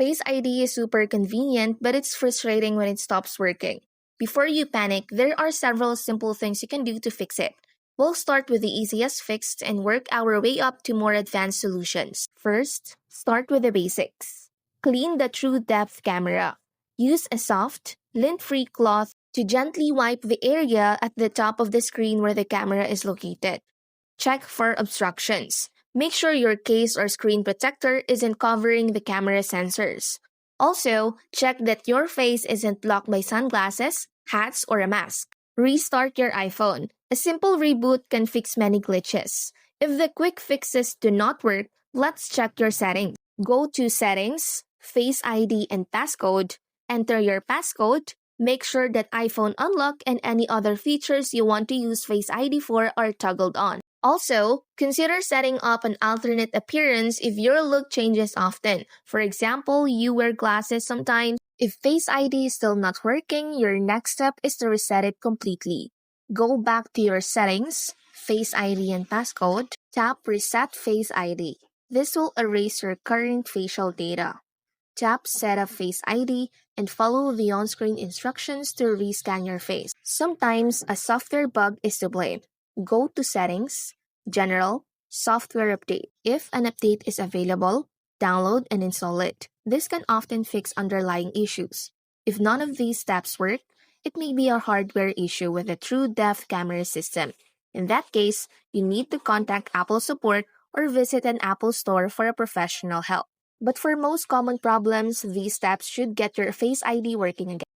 Face ID is super convenient, but it's frustrating when it stops working. Before you panic, there are several simple things you can do to fix it. We'll start with the easiest fix and work our way up to more advanced solutions. First, start with the basics. Clean the TrueDepth camera. Use a soft, lint-free cloth to gently wipe the area at the top of the screen where the camera is located. Check for obstructions. Make sure your case or screen protector isn't covering the camera sensors. Also, check that your face isn't blocked by sunglasses, hats, or a mask. Restart your iPhone. A simple reboot can fix many glitches. If the quick fixes do not work, let's check your settings. Go to Settings, Face ID and Passcode. Enter your passcode. Make sure that iPhone unlock and any other features you want to use Face ID for are toggled on. Also, consider setting up an alternate appearance if your look changes often. For example, you wear glasses sometimes. If Face ID is still not working, your next step is to reset it completely. Go back to your settings, Face ID and passcode, tap Reset Face ID. This will erase your current facial data. Tap Setup Face ID and follow the on-screen instructions to rescan your face. Sometimes a software bug is to blame. Go to Settings, General, Software Update. If an update is available, download and install it. This can often fix underlying issues. If none of these steps work, it may be a hardware issue with the TrueDepth camera system. In that case, you need to contact Apple support or visit an Apple store for a professional help. But for most common problems, these steps should get your Face ID working again.